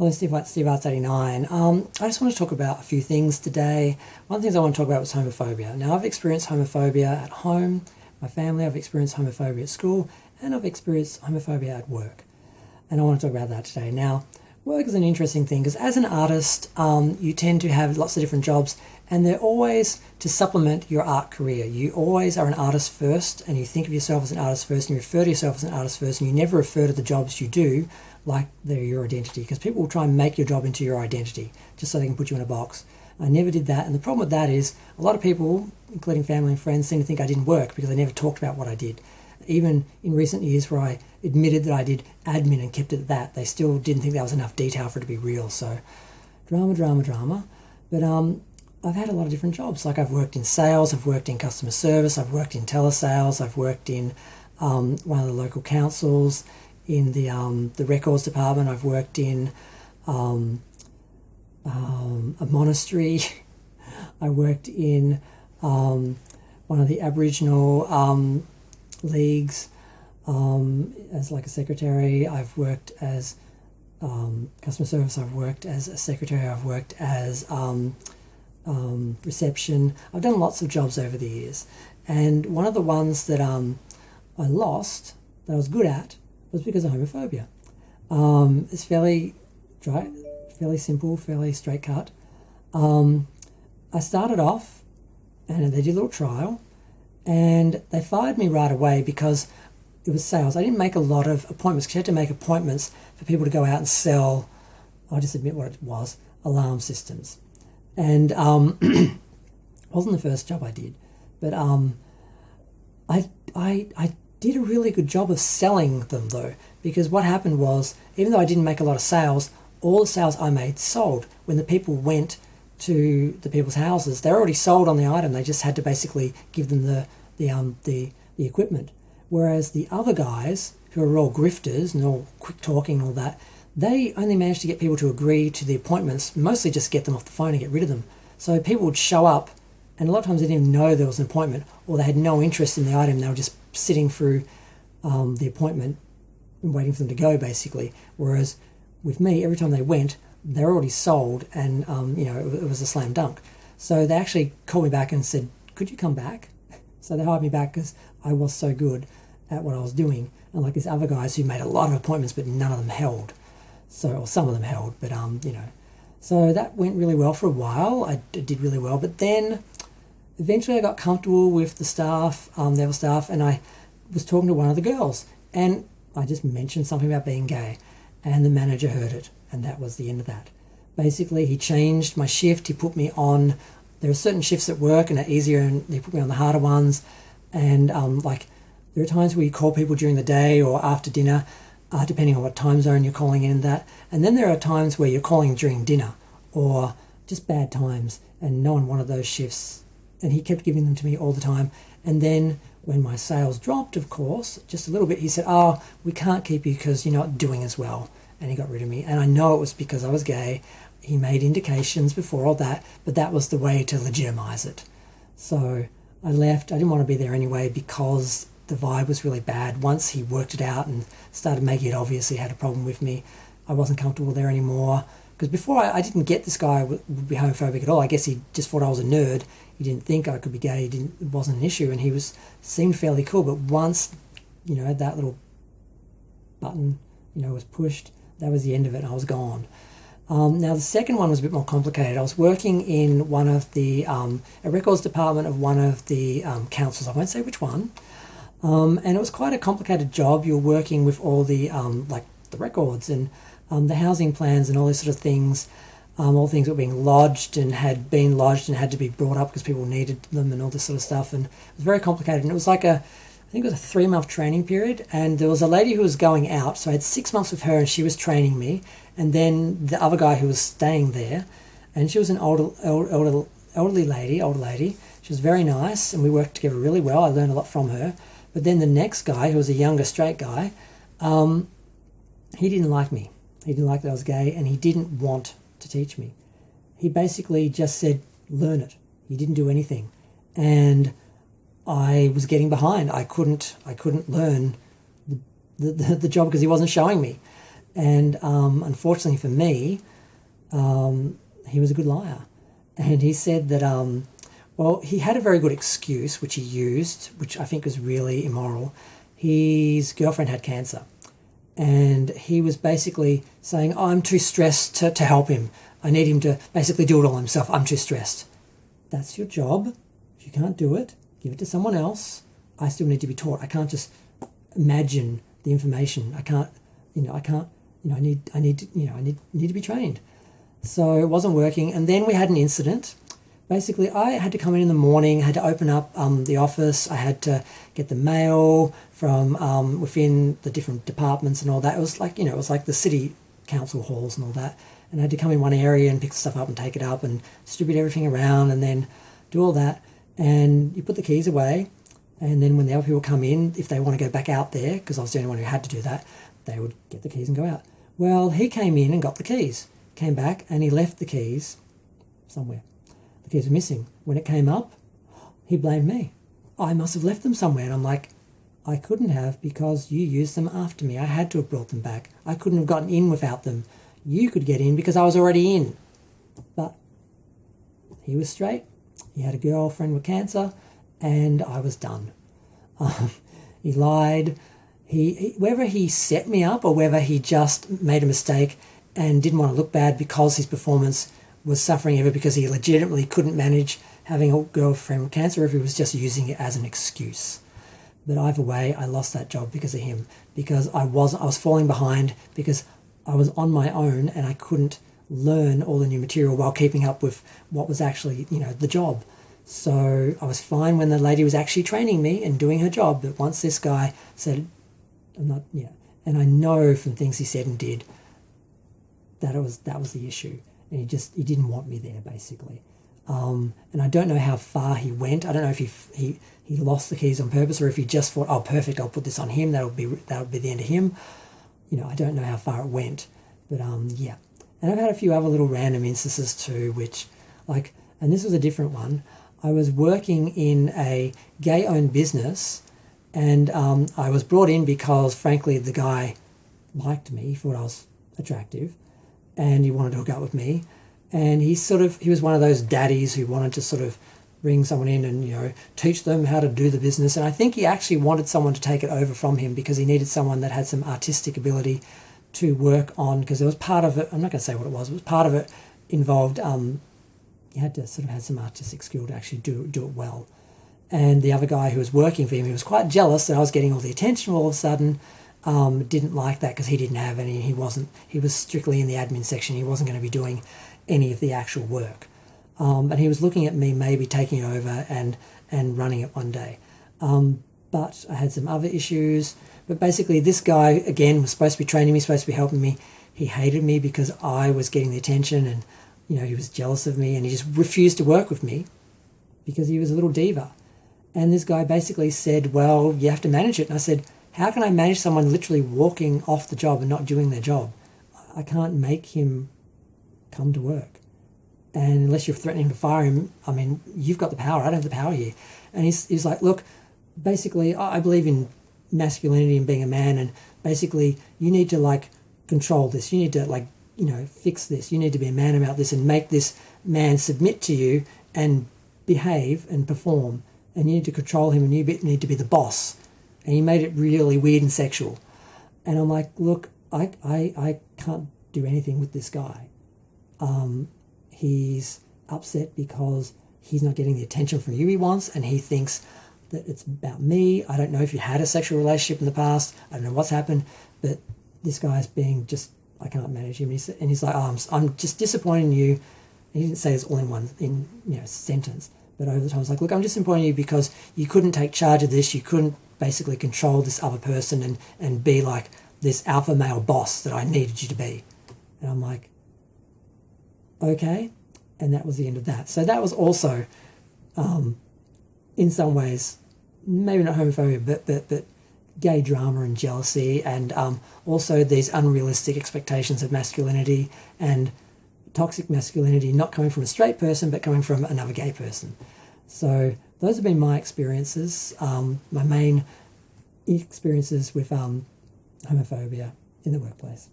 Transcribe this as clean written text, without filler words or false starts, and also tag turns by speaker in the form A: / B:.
A: Hello, Steve Arts 89. I just want to talk about a few things today. One of the things I want to talk about was homophobia. Now, I've experienced homophobia at home, my family, I've experienced homophobia at school, and I've experienced homophobia at work. And I want to talk about that today. Now, work is an interesting thing because as an artist, you tend to have lots of different jobs, and they're always to supplement your art career. You always are an artist first, and you think of yourself as an artist first, and you refer to yourself as an artist first, and you never refer to the jobs you do like they're your identity, because people will try and make your job into your identity just so they can put you in a box. I never did that, and the problem with that is a lot of people, including family and friends, seem to think I didn't work because I never talked about what I did. Even in recent years where I admitted that I did admin and kept it at that, they still didn't think that was enough detail for it to be real. So drama. But I've had a lot of different jobs. Like I've worked in sales, I've worked in customer service, I've worked in telesales, I've worked in one of the local councils, in the records department. I've worked in a monastery. I worked in one of the Aboriginal leagues as like a secretary. I've worked as customer service. I've worked as a secretary. I've worked as reception. I've done lots of jobs over the years, and one of the ones that I lost that I was good at was because of homophobia. It's fairly dry, fairly simple, fairly straight cut. I started off and they did a little trial and they fired me right away because it was sales. I didn't make a lot of appointments because you had to make appointments for people to go out and sell, I'll just admit what it was, alarm systems. And it wasn't the first job I did, but I did a really good job of selling them though, because what happened was, even though I didn't make a lot of sales, all the sales I made sold. When the people went to the people's houses, they're already sold on the item. They just had to basically give them the equipment. Whereas the other guys, who are all grifters and all quick talking and all that, they only managed to get people to agree to the appointments, mostly just get them off the phone and get rid of them. So people would show up, and a lot of times they didn't even know there was an appointment, or they had no interest in the item. They were just sitting through the appointment and waiting for them to go, basically. Whereas with me, every time they went, they were already sold, and it was a slam dunk. So they actually called me back and said, "Could you come back?" So they hired me back because I was so good at what I was doing. And like these other guys who made a lot of appointments, but none of them held. Or some of them held, but So that went really well for a while. I did really well, but then eventually I got comfortable with the staff, the other staff, and I was talking to one of the girls, and I just mentioned something about being gay, and the manager heard it, and that was the end of that. Basically, he changed my shift. He put me on, there are certain shifts at work and are easier, and he put me on the harder ones, and there are times where you call people during the day or after dinner, depending on what time zone you're calling in that, and then there are times where you're calling during dinner, or just bad times, and no one wanted those shifts. And he kept giving them to me all the time. And then when my sales dropped, of course, just a little bit, he said, "Oh, we can't keep you because you're not doing as well." And he got rid of me. And I know it was because I was gay. He made indications before all that, but that was the way to legitimize it. So I left. I didn't want to be there anyway because the vibe was really bad. Once he worked it out and started making it obvious he had a problem with me, I wasn't comfortable there anymore. Because before I didn't get this guy would be homophobic at all. I guess he just thought I was a nerd. He didn't think I could be gay. It wasn't an issue, and he seemed fairly cool. But once, that little button, was pushed, that was the end of it, and I was gone. Now the second one was a bit more complicated. I was working in one of the a records department of one of the councils. I won't say which one. And it was quite a complicated job. You're working with all the the records and the housing plans and all these sort of things. All things that were being lodged and had been lodged and had to be brought up because people needed them and all this sort of stuff. And it was very complicated. And it was I think it was a 3-month training period. And there was a lady who was going out. So I had 6 months with her and she was training me. And then the other guy who was staying there, and she was an older lady. She was very nice and we worked together really well. I learned a lot from her. But then the next guy, who was a younger straight guy, he didn't like me. He didn't like that I was gay, and he didn't want to teach me. He basically just said, "Learn it." He didn't do anything. And I was getting behind. I couldn't learn the job because he wasn't showing me. And unfortunately for me, he was a good liar. And he said that, well, he had a very good excuse, which he used, which I think was really immoral. His girlfriend had cancer. And he was basically saying, oh, I'm too stressed to help him. I need him to basically do it all himself. I'm too stressed. That's your job. If you can't do it, give it to someone else. I still need to be taught. I can't just imagine the information. I can't, I need to be trained. So it wasn't working. And then we had an incident. Basically, I had to come in the morning, had to open up the office. I had to get the mail from within the different departments and all that. It was like, it was like the city council halls and all that. And I had to come in one area and pick stuff up and take it up and distribute everything around and then do all that. And you put the keys away. And then when the other people come in, if they want to go back out there, because I was the only one who had to do that, they would get the keys and go out. Well, he came in and got the keys, came back, and he left the keys somewhere. The keys were missing. When it came up, he blamed me. I must have left them somewhere. And I'm like, I couldn't have, because you used them after me. I had to have brought them back. I couldn't have gotten in without them. You could get in because I was already in. But he was straight. He had a girlfriend with cancer, and I was done. He lied. Whether he set me up or whether he just made a mistake and didn't want to look bad because his performance was suffering ever because he legitimately couldn't manage having a girlfriend with cancer, or if he was just using it as an excuse. But either way, I lost that job because of him, because I was falling behind, because I was on my own and I couldn't learn all the new material while keeping up with what was actually, the job. So I was fine when the lady was actually training me and doing her job, but once this guy said, I'm not, and I know from things he said and did that that was the issue, and he didn't want me there basically. And I don't know how far he went. I don't know if he lost the keys on purpose, or if he just thought, oh, perfect, I'll put this on him. That would be the end of him. I don't know how far it went, but yeah. And I've had a few other little random instances too, which and this was a different one. I was working in a gay-owned business, and I was brought in because, frankly, the guy liked me. He thought I was attractive, and he wanted to hook up with me. And he was one of those daddies who wanted to sort of bring someone in and, teach them how to do the business. And I think he actually wanted someone to take it over from him because he needed someone that had some artistic ability to work on, because there was part of it, I'm not going to say what it was part of it involved, you had to sort of have some artistic skill to actually do it well. And the other guy who was working for him, he was quite jealous that I was getting all the attention all of a sudden, didn't like that because he didn't have any, he was strictly in the admin section, he wasn't going to be doing any of the actual work. And he was looking at me maybe taking it over and running it one day. But I had some other issues. But basically this guy, again, was supposed to be training me, supposed to be helping me. He hated me because I was getting the attention, and he was jealous of me, and he just refused to work with me because he was a little diva. And this guy basically said, well, you have to manage it. And I said, how can I manage someone literally walking off the job and not doing their job? I can't make him come to work. And unless you're threatening to fire him, I mean, you've got the power. I don't have the power here. And he's like, look, basically, I believe in masculinity and being a man, and basically you need to control this. You need to fix this. You need to be a man about this and make this man submit to you and behave and perform. And you need to control him, and you need to be the boss. And he made it really weird and sexual. And I'm like, look, I can't do anything with this guy. He's upset because he's not getting the attention from you he wants, and he thinks that it's about me. I don't know if you had a sexual relationship in the past. I don't know what's happened, but this guy's being just, I can't manage him. And he's like, oh, I'm just disappointed in you. And he didn't say this all in one sentence, but over the time I was like, look, I'm disappointed in you because you couldn't take charge of this. You couldn't basically control this other person and be like this alpha male boss that I needed you to be. And I'm like, okay. And that was the end of that. So that was also, in some ways, maybe not homophobia, but gay drama and jealousy, and also these unrealistic expectations of masculinity and toxic masculinity, not coming from a straight person, but coming from another gay person. So those have been my experiences, my main experiences with homophobia in the workplace.